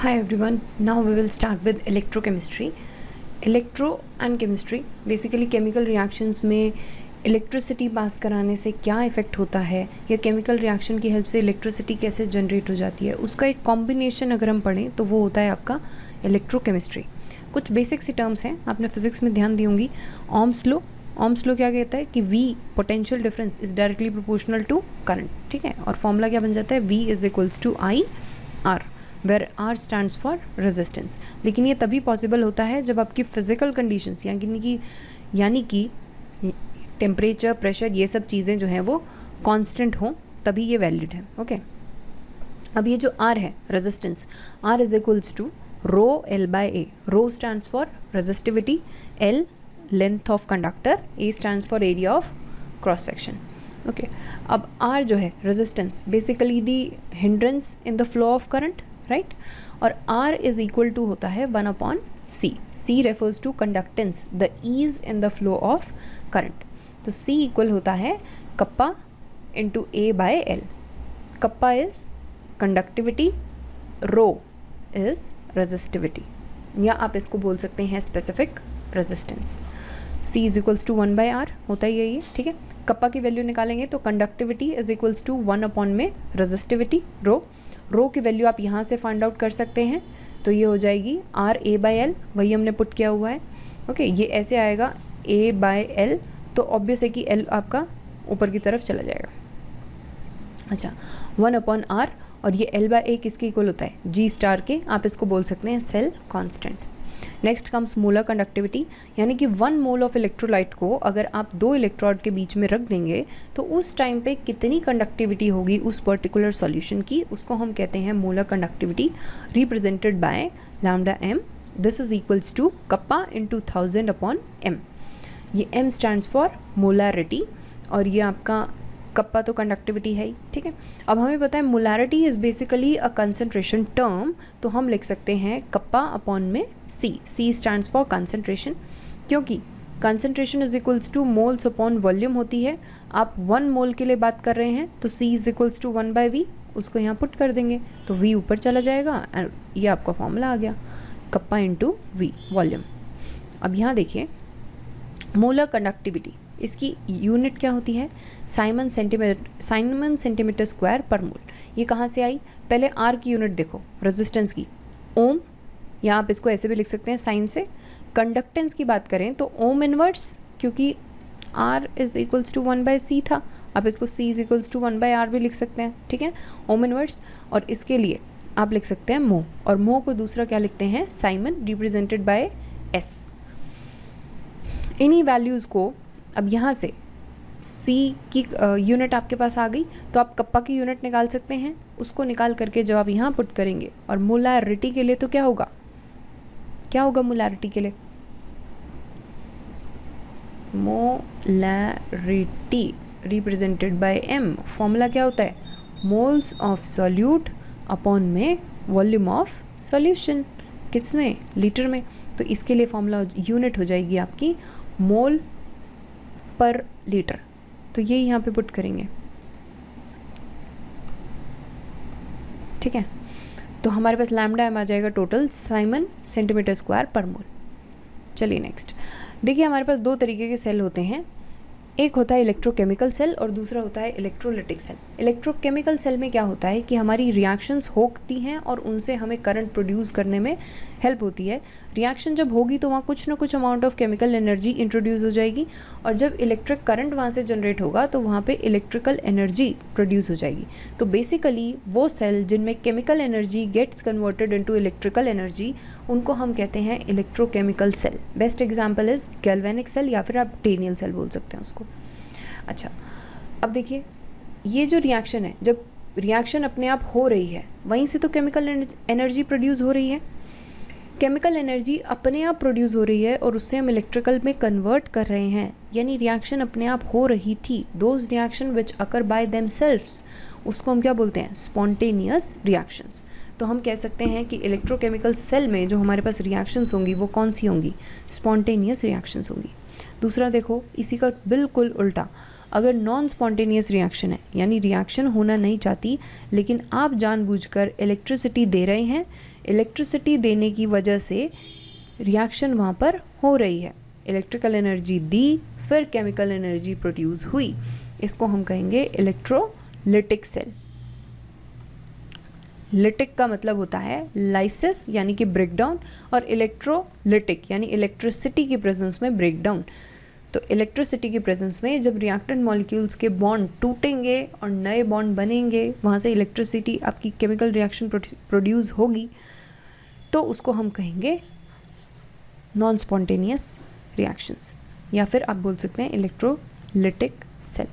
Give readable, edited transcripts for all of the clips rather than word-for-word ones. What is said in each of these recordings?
Hi everyone, now we will start with electrochemistry. Electro and chemistry basically chemical reactions में electricity pass कराने से क्या effect होता है या केमिकल रिएक्शन की हेल्प से इलेक्ट्रिसिटी कैसे जनरेट हो जाती है, उसका एक कॉम्बिनेशन अगर हम पढ़ें तो वो होता है आपका इलेक्ट्रोकेमिस्ट्री। कुछ बेसिक सी टर्म्स हैं, आपने फिजिक्स में ध्यान दी होंगी। ओम्स लॉ क्या कहता है कि V potential difference is directly proportional to current, ठीक है। और फॉर्मूला क्या बन जाता है, V is equals to I R, where R stands for resistance. लेकिन ये तभी पॉसिबल होता है जब आपकी फिजिकल कंडीशंस यानी कि टेम्परेचर, प्रेशर, ये सब चीज़ें जो हैं वो कांस्टेंट हों, तभी ये वैलिड है। ओके, अब ये जो R है resistance, R is equals to rho L by A। Rho stands for resistivity, L length of conductor, A stands for area of cross section. Okay, अब R जो है resistance basically the hindrance in the flow of current, right. और R is equal to होता है 1/C। C refers to conductance, the ease in the flow of current. तो C equal होता है kappa into A bye L। Kappa is conductivity, rho is resistivity, या आप इसको बोल सकते हैं specific resistance. C is equals to 1/R होता ही यही है, ठीक है। कप्पा की वैल्यू निकालेंगे तो कंडक्टिविटी इज इक्वल्स टू 1 में रेजिस्टिविटी रो की वैल्यू आप यहाँ से फाइंड आउट कर सकते हैं, तो ये हो जाएगी RA बाय L, वही हमने पुट किया हुआ है। ओके, ये ऐसे आएगा A बाय L, तो ऑब्वियस है कि L आपका ऊपर की तरफ चला जाएगा। अच्छा, 1/R, और ये L बाय A किसके इक्वल होता है, G स्टार के। आप इसको बोल सकते हैं cell constant. Next comes molar conductivity, यानी कि 1 मोल ऑफ इलेक्ट्रोलाइट को अगर आप 2 इलेक्ट्रोड के बीच में रख देंगे तो उस टाइम पे कितनी कंडक्टिविटी होगी उस पर्टिकुलर सॉल्यूशन की, उसको हम कहते हैं molar conductivity, represented by lambda m। This is equals to kappa into 1000/m। ये m स्टैंड्स फॉर मोलारिटी, और ये आपका कप्पा तो कंडक्टिविटी है ही, ठीक है। अब हमें पता है molarity is basically a concentration term, तो हम लिख सकते हैं कप्पा अपॉन में C स्टैंड्स फॉर कंसंट्रेशन, क्योंकि concentration is equals two moles upon volume होती है। आप 1 मोल के लिए बात कर रहे हैं तो C is equals to 1/V, उसको यहाँ पुट कर देंगे तो V ऊपर चला जाएगा, और ये आपका फॉर्मूला आ गया कप्पा इंटू V वॉल्यूम। अब यहाँ देखिए मोलर कंडक्टिविटी, इसकी यूनिट क्या होती है, साइमन सेंटीमीटर स्क्वायर पर मोल। ये कहाँ से आई, पहले R की यूनिट देखो रेजिस्टेंस की, ओम, या आप इसको ऐसे भी लिख सकते हैं साइन से। कंडक्टेंस की बात करें तो ओम इनवर्स, क्योंकि R is equals to 1/C था, आप इसको C is equals to 1/R भी लिख सकते हैं, ठीक है, ओम इनवर्स। और इसके लिए आप लिख सकते हैं मोह, और मोह को दूसरा क्या लिखते हैं, साइमन, रिप्रेजेंटेड बाय S। इन्हीं वैल्यूज़ को अब यहाँ से C की यूनिट आपके पास आ गई, तो आप कप्पा की यूनिट निकाल सकते हैं। उसको निकाल करके जब आप यहाँ पुट करेंगे, और मोलारिटी के लिए तो क्या होगा मोलारिटी के लिए, molarity represented by M। Formula क्या होता है, मोल्स ऑफ सॉल्यूट अपॉन में वॉल्यूम ऑफ सॉल्यूशन, किस में, लीटर में। तो इसके लिए फॉर्मूला यूनिट हो जाएगी आपकी मोल पर लीटर, तो ये यहाँ पे पुट करेंगे, ठीक है। तो हमारे पास लैम्डा m आ जाएगा टोटल साइमन सेंटीमीटर स्क्वायर पर मोल। चलिए नेक्स्ट देखिए, हमारे पास 2 तरीके के सेल होते हैं, एक होता है इलेक्ट्रोकेमिकल सेल और दूसरा होता है इलेक्ट्रोलिटिक सेल। इलेक्ट्रोकेमिकल सेल में क्या होता है कि हमारी रिएक्शंस होती हैं और उनसे हमें करंट प्रोड्यूस करने में हेल्प होती है। रिएक्शन जब होगी तो वहाँ कुछ ना कुछ amount of chemical energy introduce हो जाएगी, और जब इलेक्ट्रिक करंट वहाँ से जनरेट होगा तो वहाँ पे इलेक्ट्रिकल एनर्जी प्रोड्यूस हो जाएगी। तो बेसिकली वो सेल जिनमें chemical energy gets converted into electrical energy, उनको हम कहते हैं electrochemical cell. Best example is galvanic cell, या फिर आप टेनियल सेल बोल सकते हैं उसको। अच्छा, अब देखिए ये जो रिएक्शन है, जब रिएक्शन अपने आप हो रही है वहीं से तो केमिकल एनर्जी प्रोड्यूस हो रही है। केमिकल एनर्जी अपने आप प्रोड्यूस हो रही है और उससे हम इलेक्ट्रिकल में कन्वर्ट कर रहे हैं, यानी रिएक्शन अपने आप हो रही थी। Those reaction which occur by themselves, उसको हम क्या बोलते हैं, स्पॉन्टेनियस रिएक्शंस। तो हम कह सकते हैं कि इलेक्ट्रोकेमिकल सेल में जो हमारे पास रिएक्शंस होंगी वो कौन सी होंगी, स्पॉन्टेनियस रिएक्शंस होंगी। दूसरा देखो इसी का बिल्कुल उल्टा, अगर नॉन स्पॉन्टेनियस रिएक्शन है यानी रिएक्शन होना नहीं चाहती लेकिन आप जानबूझकर इलेक्ट्रिसिटी दे रहे हैं, इलेक्ट्रिसिटी देने की वजह से रिएक्शन वहाँ पर हो रही है, इलेक्ट्रिकल एनर्जी दी फिर केमिकल एनर्जी प्रोड्यूस हुई, इसको हम कहेंगे इलेक्ट्रोलिटिक सेल। लिटिक का मतलब होता है लाइसिस यानी कि ब्रेकडाउन, और इलेक्ट्रोलिटिक यानी इलेक्ट्रिसिटी की प्रेजेंस में ब्रेकडाउन। तो इलेक्ट्रिसिटी की प्रेजेंस में जब रिएक्टेंट मॉलिक्यूल्स के बॉन्ड टूटेंगे और नए बॉन्ड बनेंगे, वहाँ से इलेक्ट्रिसिटी आपकी केमिकल रिएक्शन प्रोड्यूस होगी, तो उसको हम कहेंगे नॉन स्पॉन्टेनियस रिएक्शंस, या फिर आप बोल सकते हैं इलेक्ट्रोलिटिक सेल।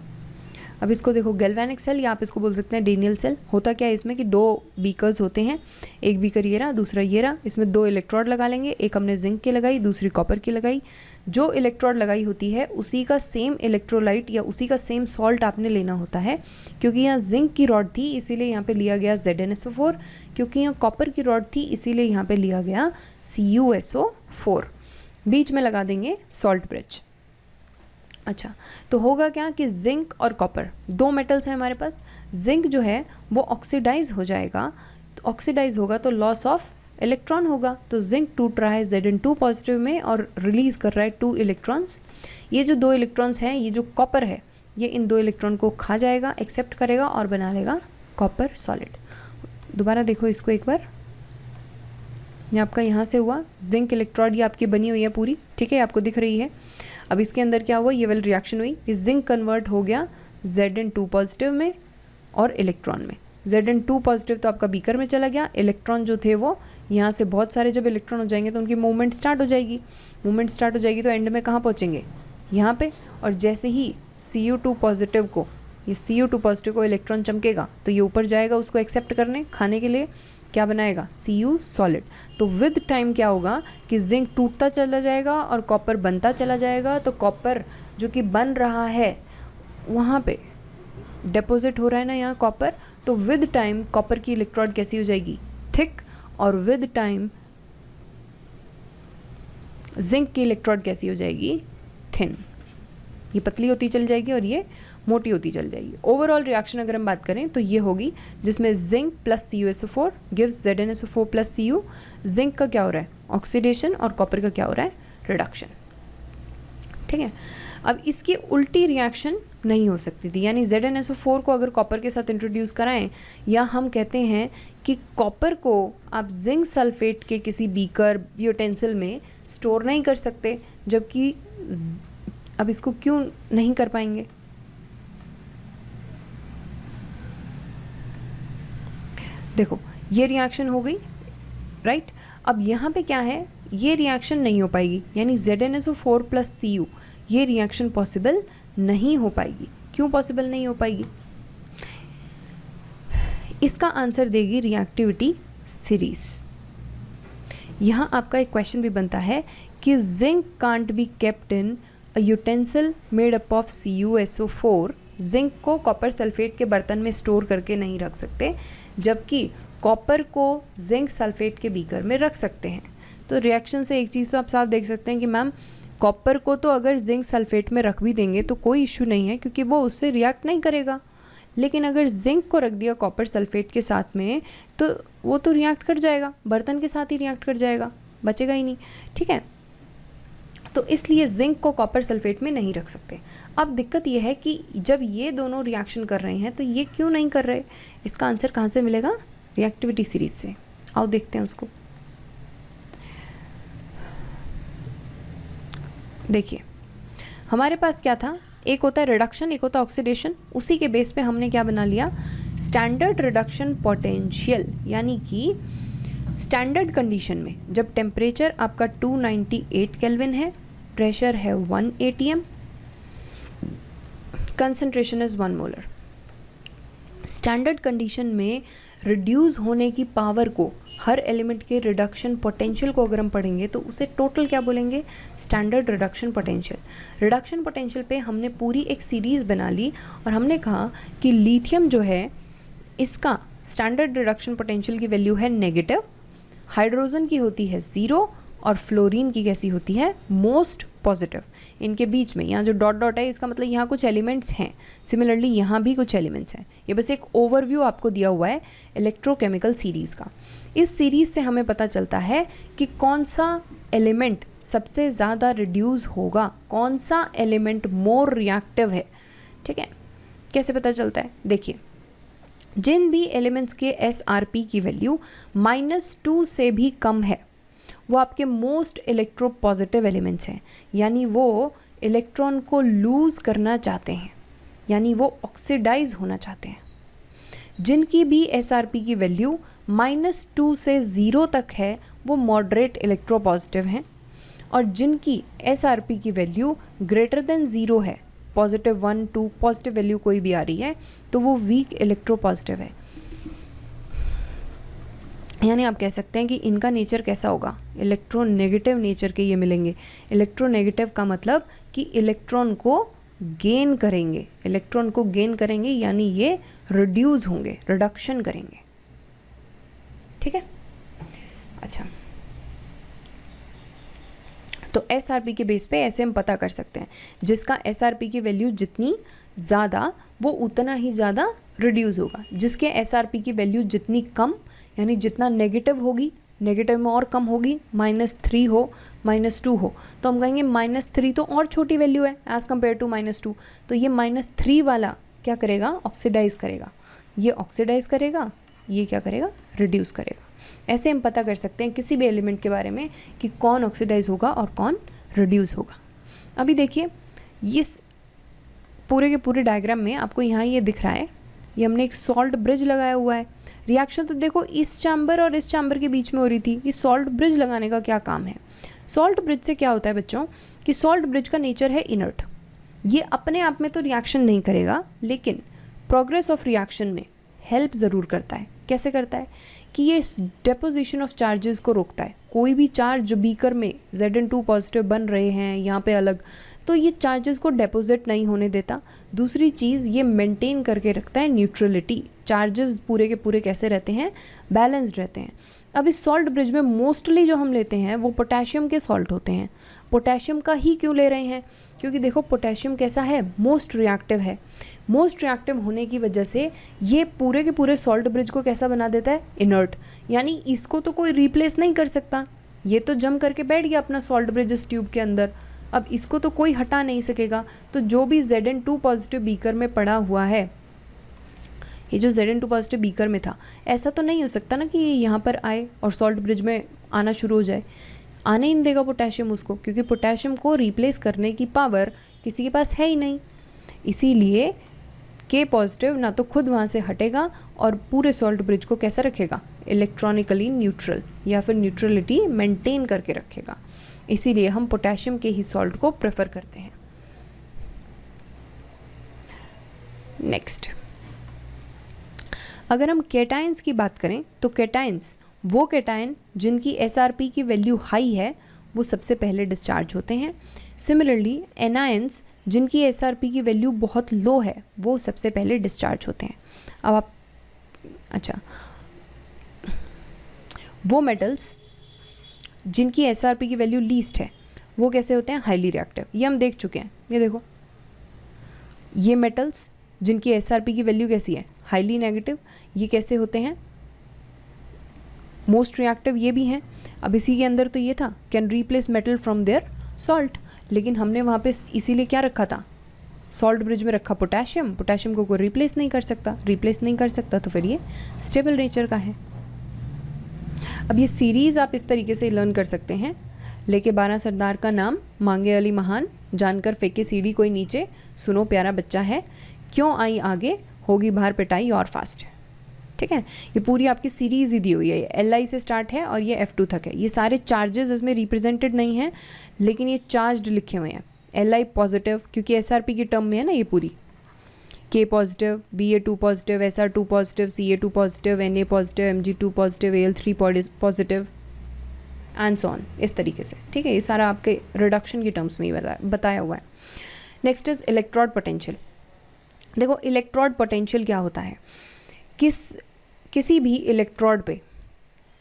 अब इसको देखो गैल्वेनिक सेल, या आप इसको बोल सकते हैं डेनियल सेल। होता क्या है इसमें कि 2 बीकर्स होते हैं, एक बीकर ये रहा, दूसरा ये रहा, इसमें 2 इलेक्ट्रोड लगा लेंगे, एक हमने जिंक की लगाई, दूसरी कॉपर की लगाई। जो इलेक्ट्रोड लगाई होती है उसी का सेम इलेक्ट्रोलाइट या उसी का सेम सॉल्ट आपने लेना होता है। क्योंकि यहाँ जिंक की रॉड थी इसीलिए यहाँ पे लिया गया ZnSO4, क्योंकि यहाँ कॉपर की रॉड थी इसीलिए यहाँ पे लिया गया CuSO4। बीच में लगा देंगे सॉल्ट ब्रिज। अच्छा, तो होगा क्या कि जिंक और कॉपर 2 मेटल्स हैं हमारे पास। जिंक जो है वो ऑक्सीडाइज हो जाएगा, तो ऑक्सीडाइज होगा तो लॉस ऑफ इलेक्ट्रॉन होगा। तो जिंक टूट रहा है Zn2 पॉजिटिव में और रिलीज कर रहा है 2 इलेक्ट्रॉन्स। ये जो 2 इलेक्ट्रॉन्स हैं, ये जो कॉपर है ये इन 2 इलेक्ट्रॉन को खा जाएगा, एक्सेप्ट करेगा और बना लेगा कॉपर सॉलिड। दोबारा देखो इसको एक बार, ये आपका यहाँ से हुआ जिंक इलेक्ट्रोड, ये आपकी बनी हुई है पूरी, ठीक है, आपको दिख रही है। अब इसके अंदर क्या हुआ, ये वाली रिएक्शन हुई, ये जिंक कन्वर्ट हो गया Zn2 पॉजिटिव में और इलेक्ट्रॉन में। Zn2 पॉजिटिव तो आपका बीकर में चला गया, इलेक्ट्रॉन जो थे वो यहाँ से बहुत सारे जब इलेक्ट्रॉन हो जाएंगे तो उनकी मूवमेंट स्टार्ट हो जाएगी। मूवमेंट स्टार्ट हो जाएगी तो एंड में कहाँ पहुँचेंगे, यहाँ पे। और जैसे ही Cu2 पॉजिटिव को, ये Cu2 पॉजिटिव को इलेक्ट्रॉन चमकेगा तो ये ऊपर जाएगा उसको एक्सेप्ट करने, खाने के लिए, क्या बनाएगा Cu सॉलिड। तो विद टाइम क्या होगा कि जिंक टूटता चला जाएगा और कॉपर बनता चला जाएगा। तो कॉपर जो कि बन रहा है वहाँ पे डिपॉजिट हो रहा है ना यहाँ कॉपर, तो विद टाइम कॉपर की इलेक्ट्रोड कैसी हो जाएगी, थिक, और विद टाइम जिंक की इलेक्ट्रोड कैसी हो जाएगी, थिन। ये पतली होती चल जाएगी और ये मोटी होती चल जाएगी। ओवरऑल रिएक्शन अगर हम बात करें तो ये होगी जिसमें zinc plus CuSO4 gives ZnSO4 plus Cu। Zinc का क्या हो रहा है, ऑक्सीडेशन, और कॉपर का क्या हो रहा है, रिडक्शन। ठीक है, अब इसकी उल्टी रिएक्शन नहीं हो सकती थी, यानी ZnSO4 को अगर कॉपर के साथ इंट्रोड्यूस कराएं, या हम कहते हैं कि कॉपर को आप जिंक सल्फेट के किसी बीकर यूटेंसिल में स्टोर नहीं कर सकते, जबकि अब इसको क्यों नहीं कर पाएंगे, देखो ये रिएक्शन हो गई, राइट। अब यहाँ पे क्या है, ये रिएक्शन नहीं हो पाएगी, यानी ZnSO4 प्लस Cu ये रिएक्शन पॉसिबल नहीं हो पाएगी। क्यों पॉसिबल नहीं हो पाएगी, इसका आंसर देगी रिएक्टिविटी सीरीज। यहाँ आपका एक क्वेश्चन भी बनता है कि zinc can't be kept in a utensil made up of CuSO4। Zinc को कॉपर सल्फेट के बर्तन में स्टोर करके नहीं रख सकते, जबकि कॉपर को जिंक सल्फेट के बीकर में रख सकते हैं। तो रिएक्शन से एक चीज़ तो आप साफ देख सकते हैं कि मैम कॉपर को तो अगर जिंक सल्फेट में रख भी देंगे तो कोई इश्यू नहीं है, क्योंकि वो उससे रिएक्ट नहीं करेगा। लेकिन अगर जिंक को रख दिया कॉपर सल्फेट के साथ में तो वो तो रिएक्ट कर जाएगा, बर्तन के साथ ही रिएक्ट कर जाएगा, बचेगा ही नहीं। ठीक है, तो इसलिए जिंक को कॉपर सल्फेट में नहीं रख सकते। अब दिक्कत ये है कि जब ये दोनों रिएक्शन कर रहे हैं तो ये क्यों नहीं कर रहे, इसका आंसर कहाँ से मिलेगा, रिएक्टिविटी सीरीज से। आओ देखते हैं उसको। देखिए हमारे पास क्या था, एक होता है रिडक्शन, एक होता है ऑक्सीडेशन। उसी के बेस पे हमने क्या बना लिया, स्टैंडर्ड रिडक्शन पोटेंशियल, यानी कि स्टैंडर्ड कंडीशन में जब टेम्परेचर आपका 298 केल्विन है, प्रेशर है 1 atm, concentration is 1 molar. Standard condition में रिड्यूस होने की पावर को, हर एलिमेंट के रिडक्शन पोटेंशियल को अगर हम पढ़ेंगे तो उसे टोटल क्या बोलेंगे, standard reduction potential. Reduction potential पे हमने पूरी एक सीरीज़ बना ली और हमने कहा कि लिथियम जो है इसका स्टैंडर्ड रिडक्शन पोटेंशियल की वैल्यू है नेगेटिव, हाइड्रोजन की होती है 0 और फ्लोरीन की कैसी होती है, मोस्ट पॉजिटिव, इनके बीच में यहाँ जो डॉट डॉट है इसका मतलब यहाँ कुछ एलिमेंट्स हैं, सिमिलरली यहाँ भी कुछ एलिमेंट्स हैं। ये बस एक ओवरव्यू आपको दिया हुआ है इलेक्ट्रोकेमिकल सीरीज़ का। इस सीरीज़ से हमें पता चलता है कि कौन सा एलिमेंट सबसे ज़्यादा रिड्यूस होगा, कौन सा एलिमेंट मोर रिएक्टिव है। ठीक है, कैसे पता चलता है, देखिए जिन भी एलिमेंट्स के SRP की वैल्यू -2 से भी कम है वो आपके मोस्ट इलेक्ट्रोपॉजिटिव एलिमेंट्स हैं, यानी वो इलेक्ट्रॉन को लूज़ करना चाहते हैं, यानी वो ऑक्सीडाइज होना चाहते हैं। जिनकी भी SRP की वैल्यू -2 से 0 तक है वो मॉडरेट इलेक्ट्रोपॉजिटिव हैं, और जिनकी SRP की वैल्यू ग्रेटर देन 0 है, +1, 2 पॉजिटिव वैल्यू कोई भी आ रही है, तो वो वीक इलेक्ट्रोपॉजिटिव है। यानी आप कह सकते हैं कि इनका नेचर कैसा होगा, इलेक्ट्रोनेगेटिव नेचर के ये मिलेंगे। इलेक्ट्रोनेगेटिव का मतलब कि इलेक्ट्रॉन को गेन करेंगे, इलेक्ट्रॉन को गेन करेंगे यानी ये रिड्यूस होंगे, रिडक्शन करेंगे। ठीक है, अच्छा, तो SRP के बेस पे ऐसे हम पता कर सकते हैं, जिसका SRP की वैल्यू जितनी ज़्यादा वो उतना ही ज़्यादा रिड्यूस होगा, जिसके SRP की वैल्यू जितनी कम यानी जितना नेगेटिव होगी, नेगेटिव में और कम होगी, -3 हो, -2 हो, तो हम कहेंगे -3 तो और छोटी वैल्यू है एज़ कम्पेयर टू -2, तो ये -3 वाला क्या करेगा, ऑक्सीडाइज करेगा, ये ऑक्सीडाइज करेगा, ये क्या करेगा, रिड्यूस करेगा। ऐसे हम पता कर सकते हैं किसी भी एलिमेंट के बारे में कि कौन ऑक्सीडाइज होगा और कौन रिड्यूस होगा। अभी देखिए इस पूरे के पूरे डायग्राम में आपको यहाँ ये दिख रहा है, ये हमने एक सॉल्ट ब्रिज लगाया हुआ है। रिएक्शन तो देखो इस चैम्बर और इस चैम्बर के बीच में हो रही थी, ये सॉल्ट ब्रिज लगाने का क्या काम है। सॉल्ट ब्रिज से क्या होता है बच्चों कि सॉल्ट ब्रिज का नेचर है इनर्ट, ये अपने आप में तो रिएक्शन नहीं करेगा लेकिन प्रोग्रेस ऑफ रिएक्शन में हेल्प ज़रूर करता है। कैसे करता है कि ये डेपोजिशन ऑफ चार्जेस को रोकता है। कोई भी चार्ज जो बीकर में Zn2 पॉजिटिव बन रहे हैं यहाँ पे अलग, तो ये चार्जेस को डेपोजिट नहीं होने देता। दूसरी चीज़ ये मेंटेन करके रखता है न्यूट्रलिटी, चार्जेस पूरे के पूरे कैसे रहते हैं, बैलेंस्ड रहते हैं। अब इस सॉल्ट ब्रिज में मोस्टली जो हम लेते हैं वो पोटेशियम के सॉल्ट होते हैं। पोटेशियम का ही क्यों ले रहे हैं, क्योंकि देखो पोटेशियम कैसा है, मोस्ट रिएक्टिव है। मोस्ट रिएक्टिव होने की वजह से ये पूरे के पूरे सॉल्ट ब्रिज को कैसा बना देता है, इनर्ट, यानी इसको तो कोई रिप्लेस नहीं कर सकता। ये तो जम करके बैठ गया अपना सॉल्ट ब्रिज इस ट्यूब के अंदर, अब इसको तो कोई हटा नहीं सकेगा। तो जो भी Zn2 पॉजिटिव बीकर में पड़ा हुआ है, ये जो Zn2 पॉजिटिव बीकर में था, ऐसा तो नहीं हो सकता ना कि ये यहाँ पर आए और सॉल्ट ब्रिज में आना शुरू हो जाए। आने ही नहीं देगा पोटेशियम उसको, क्योंकि पोटेशियम को रिप्लेस करने की पावर किसी के पास है ही नहीं। इसीलिए K पॉजिटिव ना तो खुद वहाँ से हटेगा और पूरे सॉल्ट ब्रिज को कैसा रखेगा, इलेक्ट्रॉनिकली न्यूट्रल, या फिर न्यूट्रलिटी मेंटेन करके रखेगा। इसीलिए हम पोटेशियम के ही सॉल्ट को प्रेफर करते हैं। नेक्स्ट, अगर हम केटाइंस की बात करें तो केटाइंस वो केटाइन जिनकी SRP की वैल्यू हाई है वो सबसे पहले डिस्चार्ज होते हैं। सिमिलरली एनायंस जिनकी SRP की वैल्यू बहुत लो है वो सबसे पहले डिस्चार्ज होते हैं। अब आप अच्छा, वो मेटल्स जिनकी SRP की वैल्यू लीस्ट है वो कैसे होते हैं, हाईली रिएक्टिव। ये हम देख चुके हैं, ये देखो, ये मेटल्स जिनकी SRP की वैल्यू कैसी है, हाईली नेगेटिव, ये कैसे होते हैं, मोस्ट रिएक्टिव ये भी हैं। अब इसी के अंदर तो ये था can replace metal from their salt, लेकिन हमने वहाँ पे इसीलिए क्या रखा था, सॉल्ट ब्रिज में रखा पोटेशियम। पोटेशियम को कोई रिप्लेस नहीं कर सकता, रिप्लेस नहीं कर सकता तो फिर ये स्टेबल नेचर का है। अब ये सीरीज़ आप इस तरीके से लर्न कर सकते हैं, लेके 12 सरदार का नाम, मांगे अली महान, जानकर फेंके सीढ़ी कोई नीचे, सुनो प्यारा बच्चा है, क्यों आई आगे, होगी बाहर पिटाई और फास्ट। ठीक है, ये पूरी आपकी सीरीज़ ही दी हुई है, Li से स्टार्ट है और ये F2 तक है। ये सारे चार्जेस इसमें रिप्रेजेंटेड नहीं हैं लेकिन ये चार्ज्ड लिखे हुए हैं। Li पॉजिटिव क्योंकि SRP की टर्म में है ना ये पूरी, K positive, Ba2 positive, Sr2 positive, Ca2 positive, Na positive, Mg2 positive, Al3 positive and so on, इस तरीके से। ठीक है, ये सारा आपके रिडक्शन की टर्म्स में ही बताया हुआ है। Next is electrode potential. देखो इलेक्ट्रोड पोटेंशियल क्या होता है, किसी भी इलेक्ट्रोड पे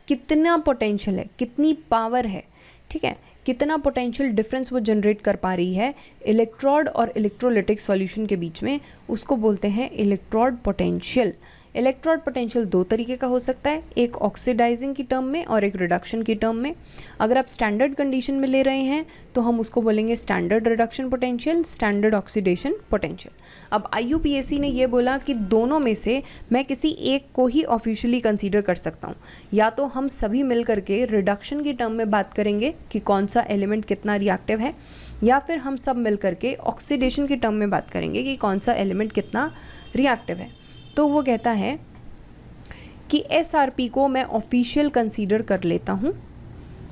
कितना पोटेंशियल है, कितनी पावर है। ठीक है, कितना पोटेंशियल डिफरेंस वो जनरेट कर पा रही है इलेक्ट्रोड और इलेक्ट्रोलिटिक सॉल्यूशन के बीच में, उसको बोलते हैं इलेक्ट्रोड पोटेंशियल। इलेक्ट्रोड पोटेंशियल दो तरीके का हो सकता है, एक ऑक्सीडाइजिंग की टर्म में और एक रिडक्शन की टर्म में। अगर आप स्टैंडर्ड कंडीशन में ले रहे हैं तो हम उसको बोलेंगे standard reduction potential, standard oxidation potential. अब IUPAC ने ये बोला कि दोनों में से मैं किसी एक को ही ऑफिशियली कंसीडर कर सकता हूँ, या तो हम सभी मिल करके रिडक्शन की टर्म में बात करेंगे कि कौन सा एलिमेंट कितना रिएक्टिव है, या फिर हम सब मिल करके ऑक्सीडेशन की टर्म में बात करेंगे कि कौन सा एलिमेंट कितना रिएक्टिव है। तो वो कहता है कि SRP को मैं ऑफिशियल कंसीडर कर लेता हूँ,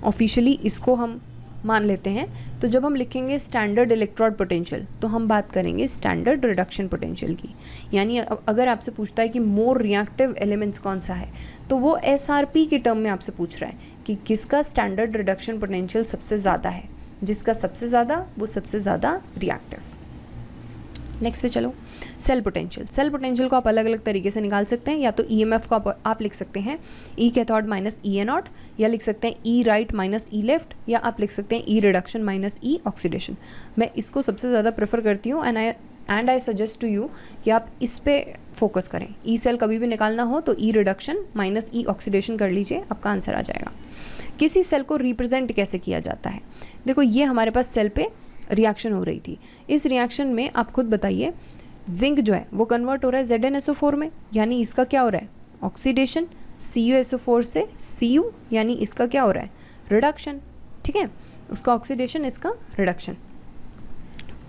ऑफिशियली इसको हम मान लेते हैं। तो जब हम लिखेंगे स्टैंडर्ड इलेक्ट्रोड पोटेंशियल तो हम बात करेंगे स्टैंडर्ड रिडक्शन पोटेंशियल की। यानी अगर आपसे पूछता है कि मोर रिएक्टिव एलिमेंट्स कौन सा है, तो वो SRP के टर्म में आपसे पूछ रहा है कि किसका स्टैंडर्ड रिडक्शन पोटेंशियल सबसे ज़्यादा है, जिसका सबसे ज़्यादा वो सबसे ज़्यादा रिएक्टिव। नेक्स्ट पे चलो, सेल पोटेंशियल। सेल पोटेंशियल को आप अलग अलग तरीके से निकाल सकते हैं, या तो EMF को आप लिख सकते हैं E cathode minus E anode, या लिख सकते हैं E right minus E left, या आप लिख सकते हैं E reduction minus E oxidation. मैं इसको सबसे ज़्यादा प्रेफर करती हूँ and I suggest to you कि आप इस पर फोकस करें। E सेल कभी भी निकालना हो तो E reduction minus E oxidation कर लीजिए, आपका आंसर आ जाएगा। किसी सेल को रिप्रेजेंट कैसे किया जाता है, देखो ये हमारे पास सेल पे रिएक्शन हो रही थी। इस रिएक्शन में आप खुद बताइए, जिंक जो है वो कन्वर्ट हो रहा है ZnSO4 में, यानी इसका क्या हो रहा है ऑक्सीडेशन, CuSO4 से Cu, यानी इसका क्या हो रहा है रिडक्शन। ठीक है, उसका ऑक्सीडेशन, इसका रिडक्शन।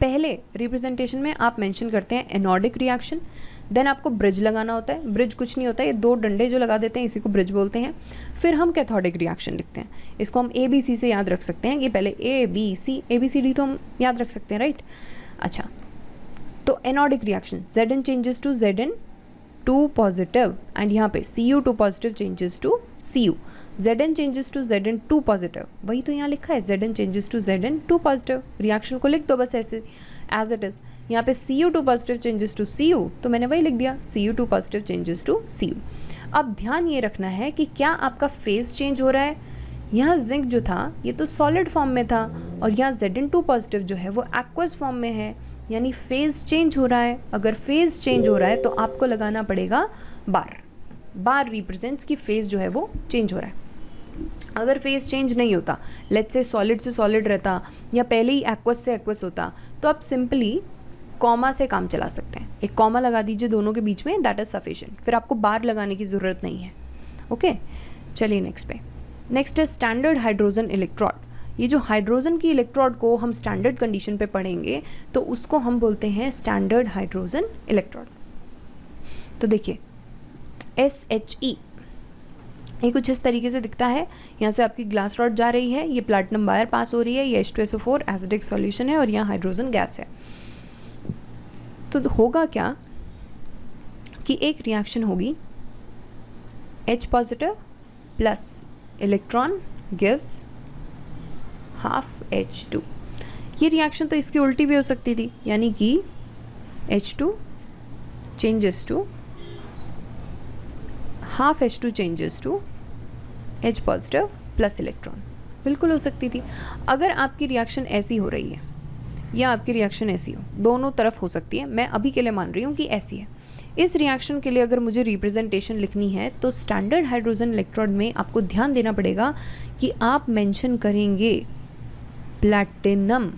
पहले रिप्रेजेंटेशन में आप मेंशन करते हैं एनोडिक रिएक्शन, देन आपको ब्रिज लगाना होता है। ब्रिज कुछ नहीं होता है, ये दो डंडे जो लगा देते हैं इसी को ब्रिज बोलते हैं। फिर हम कैथोडिक रिएक्शन लिखते हैं, इसको हम ABC से याद रख सकते हैं कि पहले ABCD तो हम याद रख सकते हैं, राइट। अच्छा, तो anodic reaction Zn changes to Zn2 positive, and यहाँ पे Cu2 positive changes to Cu, Zn changes to Zn2 positive, वही तो यहाँ लिखा है Zn changes to Zn2 positive. Reaction को लिख दो बस ऐसे एज इट इज़। यहाँ पे Cu2 positive changes to Cu, तो मैंने वही लिख दिया Cu2 positive changes to Cu। अब ध्यान ये रखना है कि क्या आपका फेज चेंज हो रहा है। यहाँ जिंक जो था ये तो सॉलिड फॉर्म में था, और यहाँ Zn2 पॉजिटिव जो है वो एक्वस फॉर्म में है, यानी फेज चेंज हो रहा है। अगर फेज चेंज हो रहा है तो आपको लगाना पड़ेगा बार रिप्रेजेंट्स की फेज जो है वो चेंज हो रहा है। अगर फेज चेंज नहीं होता, लेट्स से सॉलिड से सॉलिड रहता या पहले ही एक्वस से एक्वस होता, तो आप सिंपली कॉमा से काम चला सकते हैं। एक कॉमा लगा दीजिए दोनों के बीच में, दैट इज सफिशिएंट, फिर आपको बार लगाने की ज़रूरत नहीं है। ओके, चलिए नेक्स्ट पे। नेक्स्ट है स्टैंडर्ड हाइड्रोजन इलेक्ट्रोड। ये जो हाइड्रोजन की इलेक्ट्रोड को हम स्टैंडर्ड कंडीशन पे पढ़ेंगे तो उसको हम बोलते हैं स्टैंडर्ड हाइड्रोजन इलेक्ट्रोड। तो देखिए SHE ये कुछ इस तरीके से दिखता है। यहाँ से आपकी ग्लास रॉड जा रही है, ये प्लैटिनम वायर पास हो रही है, ये H2SO4 एसिडिक सॉल्यूशन है, और यहाँ हाइड्रोजन गैस है। तो होगा क्या कि एक रिएक्शन होगी, H positive plus electron gives half H2। ये रिएक्शन तो इसकी उल्टी भी हो सकती थी, यानी कि H2 changes to half H2 changes to H positive plus electron, बिल्कुल हो सकती थी। अगर आपकी रिएक्शन ऐसी हो रही है या आपकी रिएक्शन ऐसी हो, दोनों तरफ हो सकती है, मैं अभी के लिए मान रही हूँ कि ऐसी है। इस रिएक्शन के लिए अगर मुझे रिप्रेजेंटेशन लिखनी है तो स्टैंडर्ड हाइड्रोजन इलेक्ट्रोड में आपको ध्यान देना पड़ेगा कि आप मेंशन करेंगे प्लैटिनम।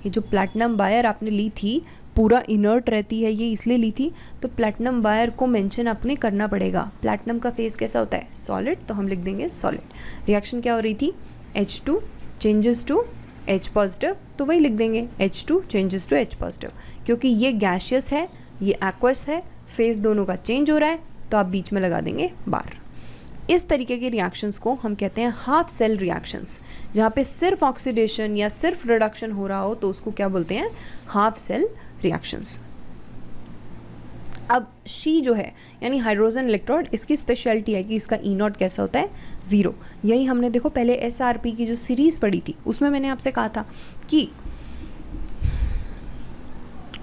ये जो प्लैटिनम वायर आपने ली थी पूरा इनर्ट रहती है, ये इसलिए ली थी, तो प्लैटिनम वायर को मेंशन आपने करना पड़ेगा। प्लैटिनम का फेस कैसा होता है सॉलिड, तो हम लिख देंगे सॉलिड। रिएक्शन क्या हो रही थी H2 changes to H positive, तो वही लिख देंगे H2 changes to H positive, क्योंकि ये गैशियस है ये एक्वस है, फेस दोनों का चेंज हो रहा है, तो आप बीच में लगा देंगे बार। इस तरीके के रिएक्शंस को हम कहते हैं हाफ सेल रिएक्शंस। जहाँ पे सिर्फ ऑक्सीडेशन या सिर्फ रिडक्शन हो रहा हो तो उसको क्या बोलते हैं हाफ सेल रिएक्शंस। अब शी जो है यानी हाइड्रोजन इलेक्ट्रोड, इसकी स्पेशलिटी है कि इसका E0 कैसा होता है 0। यही हमने देखो पहले SRP की जो सीरीज़ पढ़ी थी उसमें मैंने आपसे कहा था कि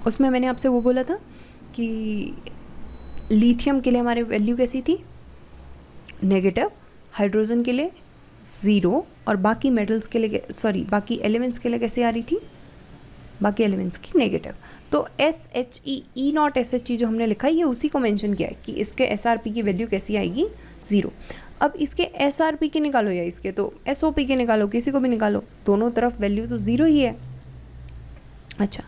उसमें मैंने आपसे वो बोला था कि लिथियम के लिए हमारे वैल्यू कैसी थी नेगेटिव, हाइड्रोजन के लिए ज़ीरो और बाकी मेटल्स के लिए बाकी एलिमेंट्स के लिए कैसे आ रही थी, बाकी एलिमेंट्स की नेगेटिव। तो S H E E not S H E जो हमने लिखा है ये उसी को मेंशन किया है कि इसके एस आर पी की वैल्यू कैसी आएगी, ज़ीरो। अब इसके एस आर पी की निकालो या इसके तो एस ओ पी की निकालो, किसी को भी निकालो, दोनों तरफ वैल्यू तो ज़ीरो ही है। अच्छा,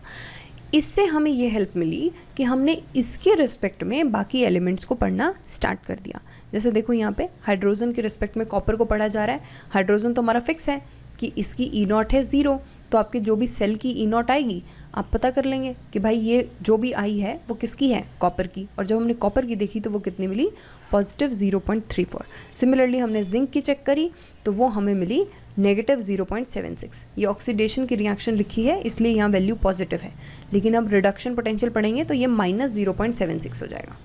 इससे हमें ये हेल्प मिली कि हमने इसके रिस्पेक्ट में बाकी एलिमेंट्स को पढ़ना स्टार्ट कर दिया। जैसे देखो यहाँ पे हाइड्रोजन के रिस्पेक्ट में कॉपर को पढ़ा जा रहा है। हाइड्रोजन तो हमारा फिक्स है कि इसकी ई नॉट है ज़ीरो, तो आपके जो भी सेल की ई नॉट आएगी आप पता कर लेंगे कि भाई ये जो भी आई है वो किसकी है, कॉपर की। और जब हमने कॉपर की देखी तो वो कितनी मिली, पॉजिटिव 0.34। सिमिलरली हमने जिंक की चेक करी तो वो हमें मिली नेगेटिव 0.76। ये ऑक्सीडेशन की रिएक्शन लिखी है इसलिए यहाँ वैल्यू पॉजिटिव है, लेकिन अब रिडक्शन पोटेंशियल पढ़ेंगे तो ये माइनस 0.76 हो जाएगा।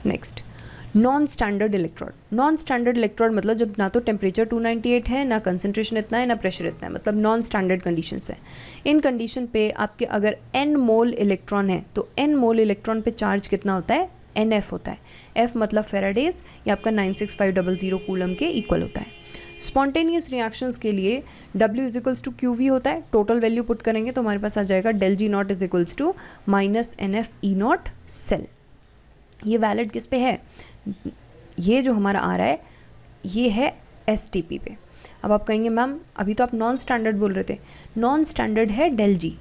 Next, non standard electrode. Non standard electrode मतलब जब ना तो टेम्परेचर 298 है, ना कंसंट्रेशन इतना है, ना प्रेशर इतना है, मतलब नॉन स्टैंडर्ड कंडीशंस है। इन कंडीशन पे आपके अगर n मोल इलेक्ट्रॉन है तो n मोल इलेक्ट्रॉन पे चार्ज कितना होता है, NF होता है। F मतलब फेराडेज, ये आपका 96500 कूलम के इक्वल होता है। स्पॉन्टेनियस रिएक्शंस के लिए W is equals to Q V होता है। टोटल वैल्यू पुट करेंगे तो हमारे पास आ जाएगा del G naught is equals to minus NF E naught cell. ये वैलिड किस पे है, ये जो हमारा आ रहा है ये है STP पे। अब आप कहेंगे मैम अभी तो आप नॉन स्टैंडर्ड बोल रहे थे, नॉन स्टैंडर्ड है डेल जी,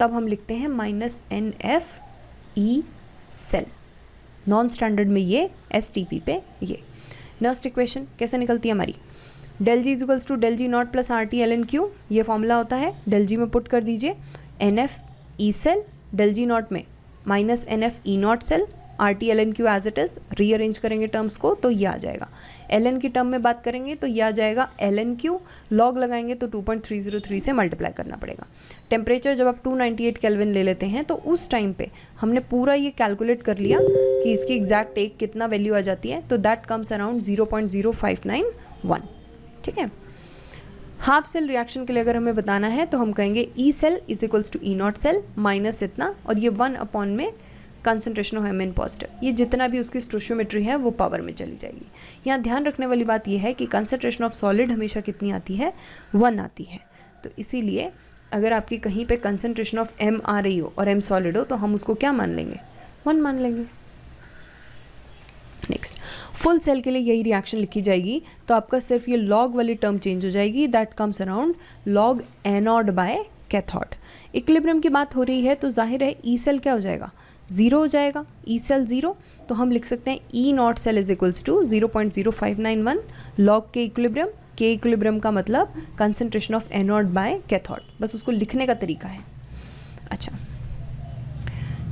तब हम लिखते हैं minus NF E cell. Non standard में ये STP पे ये। नेक्स्ट इक्वेशन कैसे निकलती है हमारी, del G equals to del G naught plus R T L N Q, ये फॉर्मूला होता है। डेल जी में पुट कर दीजिए NF E cell, del G naught में minus NF E naught cell, R T L N Q as it is. Rearrange करेंगे terms को तो ये आ जाएगा। एल एन की टर्म में बात करेंगे तो ये आ जाएगा एल एन क्यू, लॉग लगाएंगे तो 2.303 से मल्टीप्लाई करना पड़ेगा। टेम्परेचर जब आप 298 केल्विन ले लेते हैं तो उस टाइम पे हमने पूरा ये कैलकुलेट कर लिया कि इसकी एग्जैक्ट एक कितना वैल्यू आ जाती है, तो दैट कम्स अराउंड 0.0591। ठीक है। हाफ सेल रिएक्शन के लिए अगर हमें बताना है तो हम कहेंगे E cell is equals to E naught cell minus इतना, और ये 1 अपॉन में concentration of M in positive. ये जितना भी उसकी स्टोशियोमेट्री है वो पावर में चली जाएगी। यहाँ ध्यान रखने वाली बात यह है कि कंसंट्रेशन ऑफ सॉलिड हमेशा कितनी आती है, 1 आती है। तो इसीलिए अगर आपकी कहीं पे कंसंट्रेशन ऑफ एम आ रही हो और एम सॉलिड हो तो हम उसको क्या मान लेंगे, 1 मान लेंगे। नेक्स्ट, फुल सेल के लिए यही रिएक्शन लिखी जाएगी तो आपका सिर्फ ये लॉग वाली टर्म चेंज हो जाएगी, that comes around log anode by cathode. Equilibrium की बात हो रही है तो जाहिर है ई सेल क्या हो जाएगा, 0 हो जाएगा। ई सेल 0 तो हम लिख सकते हैं E naught cell is equals to 0.0591 log K equilibrium. K equilibrium का मतलब concentration of anode by cathode, बस उसको लिखने का तरीका है। अच्छा,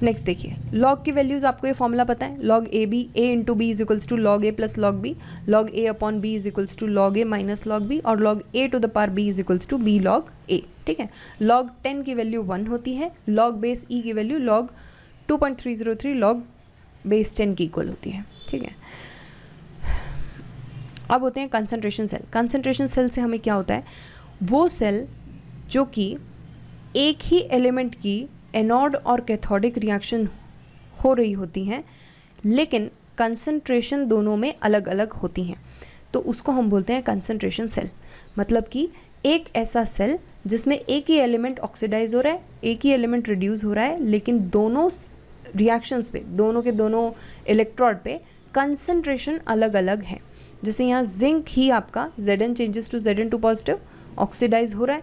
नेक्स्ट देखिए, लॉग की वैल्यूज़ आपको ये फॉर्मूला पता है, log A B, A into B is equals to log A plus log B, log A upon B is equals to log A minus log B, और log A to the power B is equals to B log A. ठीक है। Log 10 की value 1 होती है, log base ई की value log 2.303 log base 10 की equal होती है। ठीक है। अब होते हैं कंसंट्रेशन सेल। कंसंट्रेशन सेल से हमें क्या होता है, वो सेल जो कि एक ही एलिमेंट की एनोड और कैथोडिक रिएक्शन हो रही होती हैं लेकिन कंसंट्रेशन दोनों में अलग अलग होती हैं, तो उसको हम बोलते हैं कंसंट्रेशन सेल। मतलब कि एक ऐसा सेल जिसमें एक ही एलिमेंट ऑक्सीडाइज हो रहा है, एक ही एलिमेंट रिड्यूस हो रहा है, लेकिन दोनों रिएक्शंस पे, दोनों के दोनों इलेक्ट्रोड पे कंसंट्रेशन अलग अलग है। जैसे यहाँ जिंक ही आपका Zn changes to Zn2 positive oxidise हो रहा है,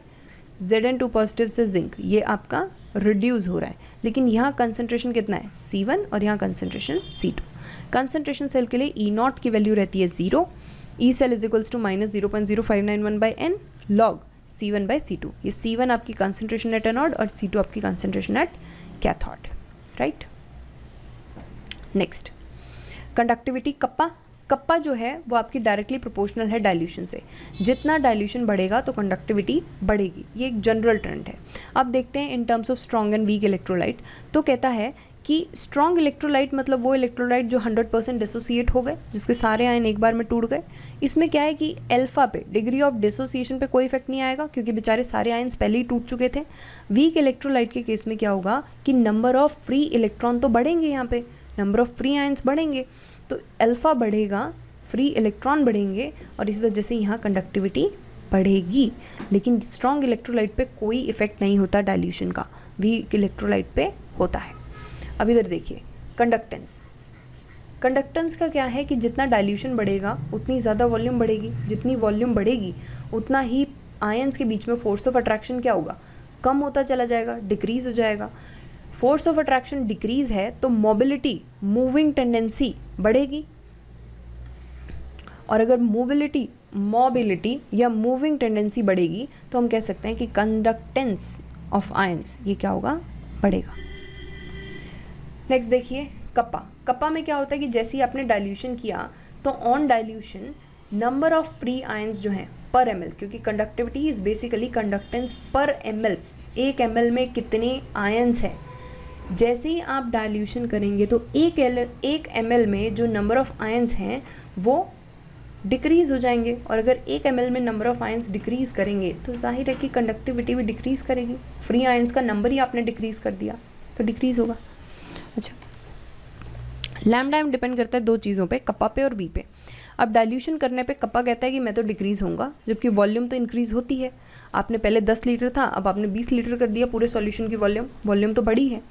Zn2 पॉजिटिव से जिंक ये आपका रिड्यूस हो रहा है, लेकिन यहाँ कंसंट्रेशन कितना है, C1, और यहाँ कंसंट्रेशन C2। कंसंट्रेशन सेल के लिए ई नॉट की वैल्यू रहती है 0, E cell is equals to minus 0.0591 by n log C1 by C2। ये C1 आपकी कंसंट्रेशन एट एनोड और C2 आपकी concentration at cathode. Right. Next, conductivity kappa. Kappa जो है वो आपकी डायरेक्टली प्रोपोर्शनल है डाइल्यूशन से। जितना डाइल्यूशन बढ़ेगा तो कंडक्टिविटी बढ़ेगी, ये एक जनरल ट्रेंड है। अब देखते हैं in terms of strong and weak electrolyte. तो कहता है कि स्ट्रॉन्ग इलेक्ट्रोलाइट मतलब वो इलेक्ट्रोलाइट जो 100% डिसोसिएट हो गए, जिसके सारे आयन एक बार में टूट गए। इसमें क्या है कि अल्फा पे, डिग्री ऑफ डिसोसिएशन पे कोई इफेक्ट नहीं आएगा क्योंकि बेचारे सारे आयन्स पहले ही टूट चुके थे। वीक इलेक्ट्रोलाइट के केस में क्या होगा कि नंबर ऑफ फ्री इलेक्ट्रॉन तो बढ़ेंगे, यहाँ पे नंबर ऑफ फ्री आयन्स बढ़ेंगे, तो अल्फा बढ़ेगा, फ्री इलेक्ट्रॉन बढ़ेंगे और इस वजह से यहाँ कंडक्टिविटी बढ़ेगी। लेकिन स्ट्रॉन्ग इलेक्ट्रोलाइट पे कोई इफेक्ट नहीं होता डाइल्यूशन का, वीक इलेक्ट्रोलाइट पे होता है। अब इधर देखिए कंडक्टेंस। कंडक्टेंस का क्या है कि जितना डाइल्यूशन बढ़ेगा उतनी ज़्यादा वॉल्यूम बढ़ेगी, जितनी वॉल्यूम बढ़ेगी उतना ही आयंस के बीच में फोर्स ऑफ अट्रैक्शन क्या होगा, कम होता चला जाएगा, डिक्रीज़ हो जाएगा। फोर्स ऑफ अट्रैक्शन डिक्रीज़ है तो मोबिलिटी, मूविंग टेंडेंसी बढ़ेगी, और अगर मोबिलिटी या मूविंग टेंडेंसी बढ़ेगी तो हम कह सकते हैं कि कंडक्टेंस ऑफ आयंस ये क्या होगा, बढ़ेगा। नेक्स्ट देखिए कप्पा में क्या होता है कि जैसे ही आपने डाइल्यूशन किया तो on dilution number of free ions जो हैं पर ml, क्योंकि कंडक्टिविटी इज बेसिकली कंडक्टेंस पर ml, 1 ml में कितने आयंस हैं। जैसे ही आप डाइल्यूशन करेंगे तो 1 ml में जो नंबर ऑफ आयंस हैं वो डिक्रीज़ हो जाएंगे, और अगर 1 ml में नंबर ऑफ आयंस डिक्रीज़ करेंगे तो जाहिर है कि कंडक्टिविटी भी डिक्रीज़ करेगी। फ्री आयंस का नंबर ही आपने डिक्रीज़ कर दिया तो डिक्रीज़ होगा। अच्छा, लैम्डा एम डिपेंड करता है 2 चीज़ों पे, कप्पा पे और वी पे। अब डाइल्यूशन करने पे कप्पा कहता है कि मैं तो डिक्रीज़ होऊंगा, जबकि वॉल्यूम तो इंक्रीज़ होती है। आपने पहले 10 लीटर था, अब आपने 20 लीटर कर दिया पूरे सॉल्यूशन की वॉल्यूम तो बढ़ी है।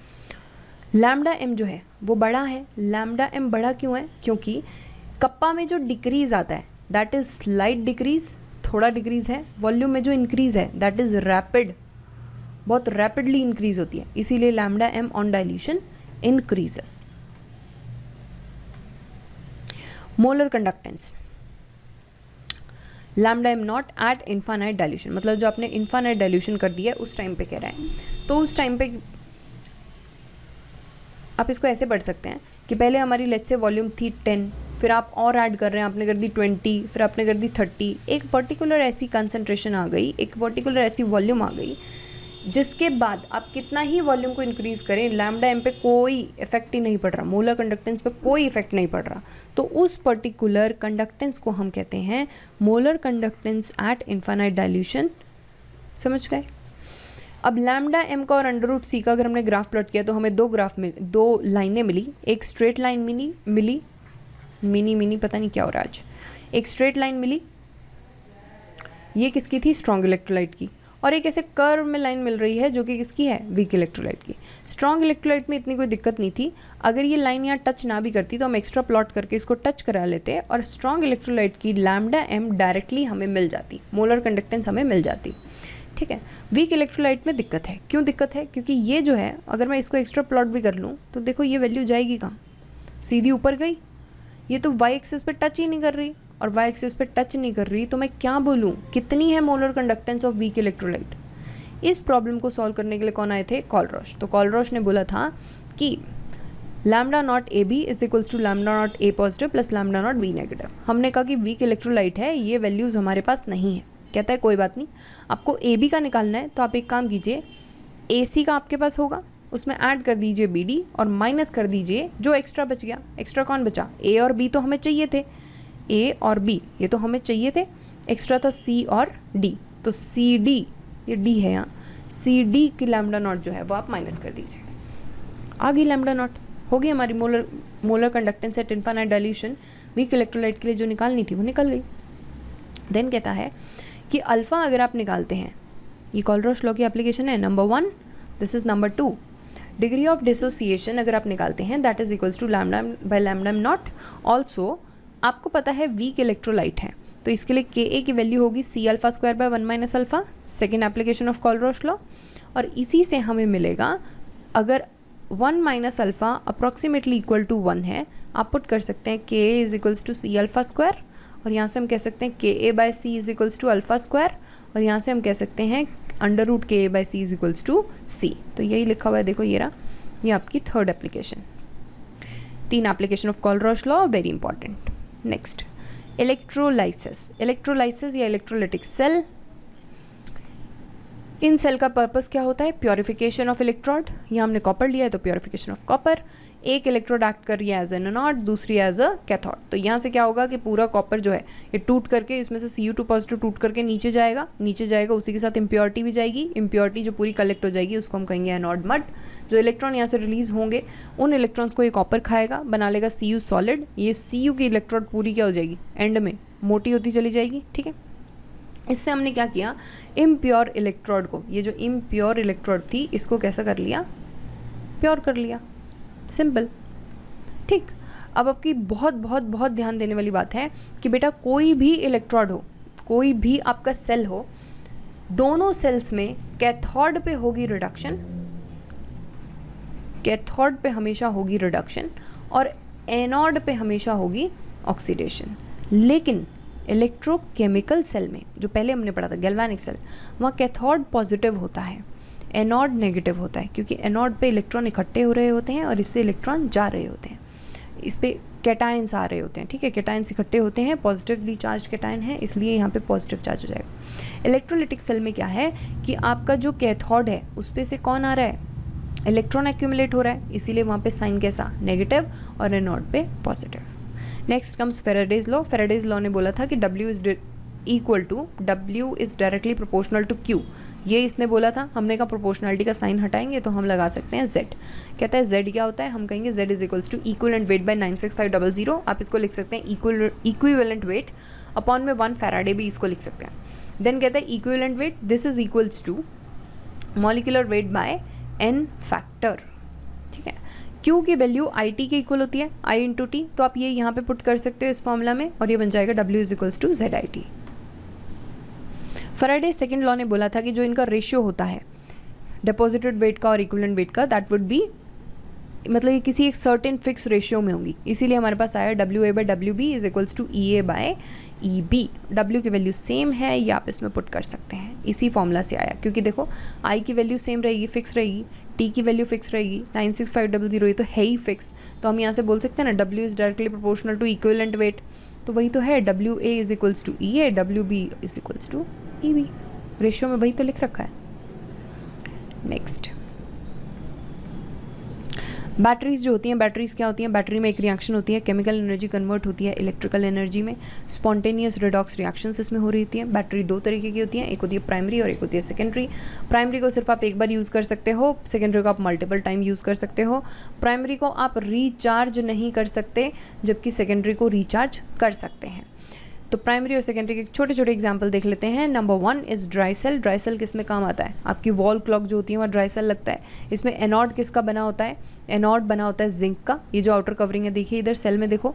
लैम्डा एम जो है वो बड़ा है। लैम्डा एम बड़ा क्यों है, क्योंकि कप्पा में जो डिक्रीज़ आता है दैट इज़ स्लाइट डिक्रीज़, थोड़ा डिक्रीज़ है। वॉल्यूम में जो इंक्रीज़ है दैट इज़ रैपिड, बहुत रैपिडली इंक्रीज़ होती है, इसीलिए lambda M on dilution increases. Molar conductance, lambda M naught at infinite dilution, मतलब जो आपने इन्फानाइट डाइल्यूशन कर दिया है उस टाइम पे कह रहा है। तो उस टाइम पे आप इसको ऐसे पढ़ सकते हैं कि पहले हमारी लेट्स से वॉल्यूम थी 10, फिर आप और ऐड कर रहे हैं, आपने कर दी 20, फिर आपने कर दी 30, एक पर्टिकुलर ऐसी कंसंट्रेशन आ गई, एक पर्टिकुलर ऐसी वॉल्यूम आ गई, जिसके बाद आप कितना ही वॉल्यूम को इंक्रीज़ करें लैम्डा एम पे कोई इफेक्ट ही नहीं पड़ रहा, मोलर कंडक्टेंस पे कोई इफेक्ट नहीं पड़ रहा। तो उस पर्टिकुलर कंडक्टेंस को हम कहते हैं molar conductance at infinite dilution. समझ गए? अब लैम्डा एम का और अंडर रूट सी का अगर हमने ग्राफ प्लॉट किया तो हमें 2 लाइनें मिली, एक स्ट्रेट लाइन मिनी पता नहीं क्या हो रहा है आज, एक स्ट्रेट लाइन मिली, ये किसकी थी, स्ट्रॉन्ग इलेक्ट्रोलाइट की, और एक ऐसे कर्व में लाइन मिल रही है जो कि किसकी है, वीक इलेक्ट्रोलाइट की। स्ट्रॉन्ग इलेक्ट्रोलाइट में इतनी कोई दिक्कत नहीं थी, अगर ये लाइन यहाँ टच ना भी करती तो हम एक्स्ट्रा प्लॉट करके इसको टच करा लेते और स्ट्रॉन्ग इलेक्ट्रोलाइट की लैम्डा एम डायरेक्टली हमें मिल जाती, मोलर कंडक्टेंस हमें मिल जाती। ठीक है, वीक इलेक्ट्रोलाइट में दिक्कत है। क्यों दिक्कत है? क्योंकि ये जो है अगर मैं इसको एक्स्ट्रा प्लॉट भी कर लूँ तो देखो ये वैल्यू जाएगी कहाँ, सीधी ऊपर गई। ये तो वाई एक्सिस पे टच ही नहीं कर रही, और वाई एक्सिस पे टच नहीं कर रही तो मैं क्या बोलूँ, कितनी है molar conductance of weak electrolyte. इस प्रॉब्लम को सॉल्व करने के लिए कौन आए थे, कॉलरॉश। तो कॉलरॉश ने बोला था कि lambda naught A B is equals to lambda naught A positive plus lambda naught B negative. हमने कहा कि वीक इलेक्ट्रोलाइट है, ये वैल्यूज़ हमारे पास नहीं है। कहता है कोई बात नहीं, आपको ए बी का निकालना है तो आप एक काम कीजिए, ए सी का आपके पास होगा, उसमें ऐड कर दीजिए बी डी और माइनस कर दीजिए जो एक्स्ट्रा बच गया। एक्स्ट्रा कौन बचा, ए और बी तो हमें चाहिए थे, ए और बी ये तो हमें चाहिए थे, एक्स्ट्रा था सी और डी। तो सी डी, ये डी है यहाँ, सी डी की लैम्डा नॉट जो है वो आप माइनस कर दीजिए, आ गई लैम्डा नॉट, होगी हमारी molar conductance at infinite dilution. Weak electrolyte के लिए जो निकालनी थी वो निकल गई। देन कहता है कि अल्फ़ा अगर आप निकालते हैं, ये कॉलरॉश लॉ की एप्लीकेशन है, number 1, this is number 2, degree of dissociation अगर आप निकालते हैं that is equals to lambda by lambda naught. Also आपको पता है वीक इलेक्ट्रोलाइट है तो इसके लिए के ए की वैल्यू होगी C alpha square by 1 minus alpha, second application of Kohlrausch law. और इसी से हमें मिलेगा अगर 1 minus alpha approximately equal to 1 है, आप पुट कर सकते हैं K A is equals to C alpha square, और यहाँ से हम कह सकते हैं K A by C is equals to alpha square, और यहाँ से हम कह सकते हैं under root K A by C is equals to C. तो यही लिखा हुआ है, देखो ये रहा, ये आपकी third application. 3 application of Kohlrausch law, very important. Next, electrolysis. Electrolysis या इलेक्ट्रोलिटिक सेल। इन सेल का पर्पस क्या होता है? Purification of electrode. यहाँ हमने कॉपर लिया है तो प्योरिफिकेशन ऑफ कॉपर। एक इलेक्ट्रोड एक्ट कर रही है एज एन एनोड, दूसरी एज अ कैथोड। तो यहाँ से क्या होगा कि पूरा कॉपर जो है ये टूट करके इसमें से Cu2 पॉजिटिव टूट करके नीचे जाएगा, उसी के साथ इम्प्योरिटी भी जाएगी। इम्प्योरिटी जो पूरी कलेक्ट हो जाएगी उसको हम कहेंगे एनोड मड। जो इलेक्ट्रॉन यहाँ से रिलीज होंगे उन इलेक्ट्रॉन्स को ये कॉपर खाएगा, बना लेगा Cu सॉलिड। ये Cu की इलेक्ट्रोड पूरी क्या हो जाएगी? एंड में मोटी होती चली जाएगी। ठीक है, इससे हमने क्या किया? इम्प्योर इलेक्ट्रोड को, ये जो इम्प्योर इलेक्ट्रोड थी इसको कैसा कर लिया? प्योर कर लिया। सिंपल। ठीक, अब आपकी बहुत बहुत बहुत ध्यान देने वाली बात है कि बेटा कोई भी इलेक्ट्रोड हो, कोई भी आपका सेल हो, दोनों सेल्स में कैथोड पे होगी रिडक्शन, कैथोड पे हमेशा होगी रिडक्शन और एनोड पे हमेशा होगी ऑक्सीडेशन। लेकिन इलेक्ट्रोकेमिकल सेल में, जो पहले हमने पढ़ा था गैल्वेनिक सेल, वहाँ कैथोड पॉजिटिव होता है, एनोड नेगेटिव होता है, क्योंकि एनोड पे इलेक्ट्रॉन इकट्ठे हो रहे होते हैं और इससे इलेक्ट्रॉन जा रहे होते हैं, इस पे कैटाइंस आ रहे होते हैं। ठीक है, कैटाइंस इकट्ठे होते हैं, पॉजिटिवली चार्ज कैटाइन है, इसलिए यहाँ पे पॉजिटिव चार्ज हो जाएगा। इलेक्ट्रोलिटिक सेल में क्या है कि आपका जो कैथोड है उस पे से कौन आ रहा है? इलेक्ट्रॉन एक्यूमुलेट हो रहा है, इसीलिए वहाँ पे साइन कैसा? नेगेटिव, और एनोड पे positive. Next comes Faraday's law. Faraday's law ने बोला था कि W is directly proportional to Q। ये इसने बोला था। हमने कहा प्रोपोर्शनलिटी का साइन हटाएंगे तो हम लगा सकते हैं Z। कहता है Z क्या होता है? हम कहेंगे Z is equals to equivalent weight by 96500। आप इसको लिख सकते हैं इक्विवेलेंट वेट अपॉन में 1 फैराडे भी इसको लिख सकते हैं। देन कहता है equivalent weight this is equals to molecular weight by n factor. ठीक है, Q की वैल्यू IT के इक्वल होती है, I इंटू टी, तो आप ये यहाँ पे पुट कर सकते हो इस फॉर्मूला में और ये बन जाएगा W is equals to ZIT। Faraday second law ने बोला था कि जो इनका रेशियो होता है डिपॉजिटेड वेट का और इक्विवेलेंट वेट का, दैट वुड बी, मतलब ये किसी एक सर्टेन फिक्स रेशियो में होंगी, इसीलिए हमारे पास आया WA/WB is equals to EA/EB। W की वैल्यू सेम है, ये आप इसमें पुट कर सकते हैं, इसी फॉर्मूला से आया, क्योंकि देखो I की वैल्यू सेम रहेगी, फिक्स रहेगी, T की वैल्यू फिक्स रहेगी, 96500 ये तो है ही फिक्स, तो हम यहाँ से बोल सकते हैं ना W is directly proportional to equivalent weight, तो वही तो है, WA is equals to EA, WB is equals to EB। Ratio में वही तो लिख रखा है। नेक्स्ट, बैटरीज जो होती हैं, बैटरीज क्या होती हैं? बैटरी में एक रिएक्शन होती है, केमिकल एनर्जी कन्वर्ट होती है इलेक्ट्रिकल एनर्जी में, स्पॉन्टेनियस रिडॉक्स रिएक्शंस इसमें हो रही होती हैं। बैटरी दो तरीके की होती हैं, एक होती है प्राइमरी और एक होती है सेकेंडरी। प्राइमरी को सिर्फ आप एक बार यूज़ कर सकते हो, सेकेंडरी को आप मल्टीपल टाइम यूज़ कर सकते हो। प्राइमरी को आप रिचार्ज नहीं कर सकते, जबकि सेकेंडरी को रिचार्ज कर सकते हैं। तो प्राइमरी और सेकेंडरी के छोटे छोटे एग्जाम्पल देख लेते हैं। Number 1 is dry cell. Dry cell किस में काम आता है? आपकी वॉल क्लॉक जो होती है वहाँ ड्राई सेल लगता है। इसमें एनोड किसका बना होता है? एनोड बना होता है जिंक का। ये जो आउटर कवरिंग है, देखिए इधर सेल में देखो,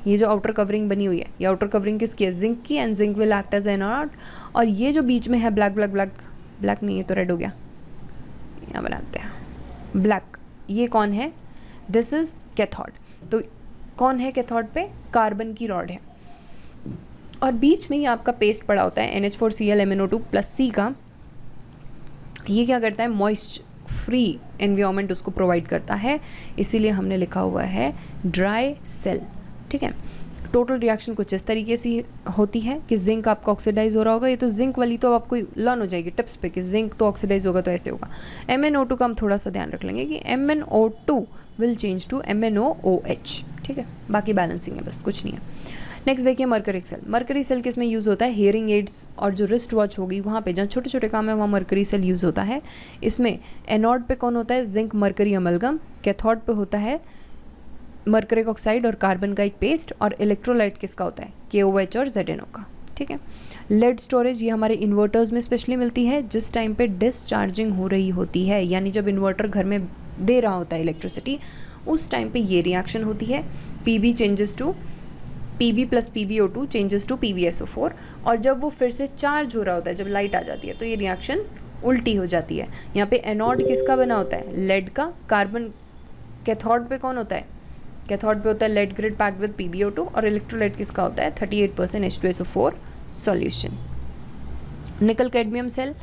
ये जो आउटर कवरिंग बनी हुई है, ये आउटर कवरिंग किसकी है? जिंक की, and zinc will act as anode. और ये जो बीच में है ब्लैक ब्लैक ब्लैक ब्लैक नहीं, ये तो रेड हो गया, यहाँ बनाते हैं ब्लैक, ये कौन है? This is cathode. तो कौन है कैथोड पे? कार्बन की रॉड है। और बीच में ही आपका पेस्ट पड़ा होता है NH4Cl-MnO2+C का। ये क्या करता है? मॉइस्ट फ्री एनवायरनमेंट उसको प्रोवाइड करता है, इसीलिए हमने लिखा हुआ है ड्राई सेल। ठीक है, टोटल रिएक्शन कुछ इस तरीके से होती है कि जिंक आपका ऑक्सीडाइज हो रहा होगा। ये तो जिंक वाली तो आपको लर्न हो जाएगी टिप्स पे कि जिंक तो ऑक्सीडाइज होगा तो ऐसे होगा। MnO2 का हम थोड़ा सा ध्यान रख लेंगे कि MnO2 will change to MnOH। ठीक है, बाकी बैलेंसिंग है, बस कुछ नहीं है। नेक्स्ट देखिए मरकरी सेल। मरकरी सेल किस में यूज़ होता है? हेयरिंग एड्स और जो रिस्ट वॉच होगी वहाँ पे, जहाँ छोटे छोटे काम है वहाँ मरकरी सेल यूज़ होता है। इसमें एनोड पे कौन होता है? Zinc mercury amalgam. कैथोड पे होता है मरकरिक ऑक्साइड और कार्बन का एक पेस्ट। और इलेक्ट्रोलाइट किसका होता है? KOH और ZNO का। ठीक है, लेड स्टोरेज ये हमारे इन्वर्टर्स में स्पेशली मिलती है, जिस टाइम पे डिसचार्जिंग हो रही होती है, यानी जब इन्वर्टर घर में दे रहा होता है इलेक्ट्रिसिटी, उस टाइम पे ये रिएक्शन होती है। PB changes to PB + PbO2 changes to PbSO4। और जब वो फिर से चार्ज हो रहा होता है, जब लाइट आ जाती है, तो ये रिएक्शन उल्टी हो जाती है। यहाँ पे एनोड किसका बना होता है? लेड का। कार्बन कैथोड पे कौन होता है? कैथोड पे होता है lead grid packed with PbO2। और इलेक्ट्रोलाइट किसका होता है? 38% H2SO4 solution. Nickel cadmium cell.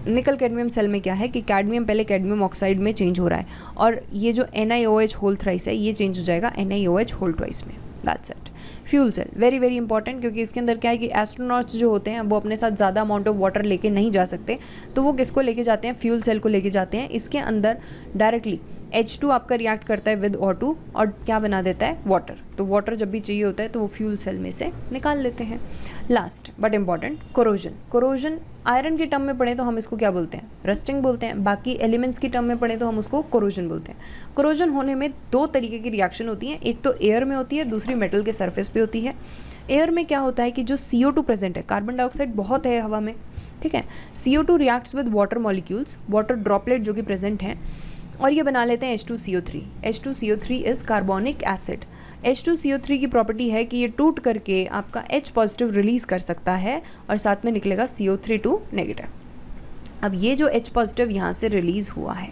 Nickel cadmium cell में क्या है कि कैडमियम पहले कैडमियम ऑक्साइड में चेंज हो रहा है, और ये जो NiOH होल थ्राइस है ये चेंज हो जाएगा NiOH होल ट्वाइस में। That's it. Fuel cell very very important, क्योंकि इसके अंदर क्या है कि एस्ट्रोनॉट्स जो होते हैं वो अपने साथ ज़्यादा अमाउंट ऑफ वाटर लेके नहीं जा सकते, तो वो किसको लेके जाते हैं, फ्यूल सेल को लेके जाते हैं। इसके अंदर डायरेक्टली H2 आपका रिएक्ट करता है विद O2 और क्या बना देता है, वाटर। तो वाटर जब भी चाहिए होता है तो वो फ्यूल सेल में से निकाल लेते हैं। Last but important, corrosion. Corrosion iron की टर्म में पढ़े तो हम इसको क्या बोलते हैं, रस्टिंग बोलते हैं। बाकी एलिमेंट्स की टर्म में पढ़े तो हम उसको कोरोजन बोलते हैं। कोरोजन होने में दो तरीके की रिएक्शन होती है, एक तो एयर में होती है, दूसरी मेटल के सरफेस पे होती है। एयर में क्या होता है कि जो CO2 प्रेजेंट है, कार्बन डाइऑक्साइड बहुत है हवा में, ठीक है, CO2 reacts with water molecules, water droplet जो कि प्रेजेंट हैं, और ये बना लेते हैं H2CO3। H2CO3 is carbonic acid. H2CO3 की प्रॉपर्टी है कि ये टूट करके आपका H पॉजिटिव रिलीज़ कर सकता है और साथ में निकलेगा CO3 नेगेटिव। अब ये जो H पॉजिटिव यहाँ से रिलीज़ हुआ है,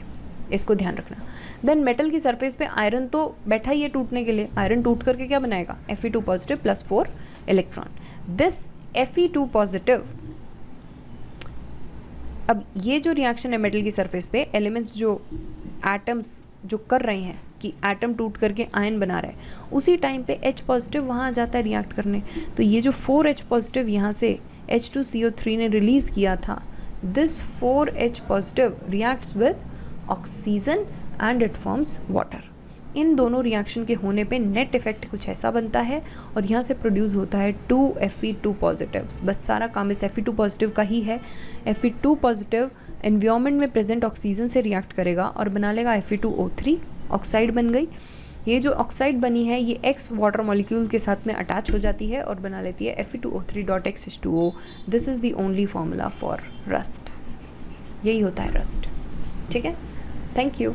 इसको ध्यान रखना। देन मेटल की सरफेस पे आयरन तो बैठा ही है टूटने के लिए, आयरन टूट करके क्या बनाएगा, Fe2 positive plus 4 electron. This Fe2 positive, अब ये जो रिएक्शन है मेटल की सरफेस पे, एलिमेंट्स जो एटम्स जो कर रहे हैं कि एटम टूट करके आयन बना रहा है, उसी टाइम पे H पॉजिटिव वहाँ आ जाता है रिएक्ट करने। तो ये जो 4H पॉजिटिव यहाँ से H2CO3 ने रिलीज़ किया था, this 4H positive reacts with oxygen and it forms water. इन दोनों रिएक्शन के होने पे नेट इफेक्ट कुछ ऐसा बनता है और यहाँ से प्रोड्यूस होता है 2 Fe2 पॉजिटिव्स। बस सारा काम इस Fe2 पॉजिटिव का ही है। Fe2 पॉजिटिव एनवायरनमेंट में प्रेजेंट ऑक्सीजन से रिएक्ट करेगा और बना लेगा Fe2O3, ऑक्साइड बन गई। ये जो ऑक्साइड बनी है ये X वाटर मॉलिक्यूल के साथ में अटैच हो जाती है और बना लेती है Fe2O3.X H2O। This is the only formula for rust. यही होता है रस्ट, ठीक है। Thank you.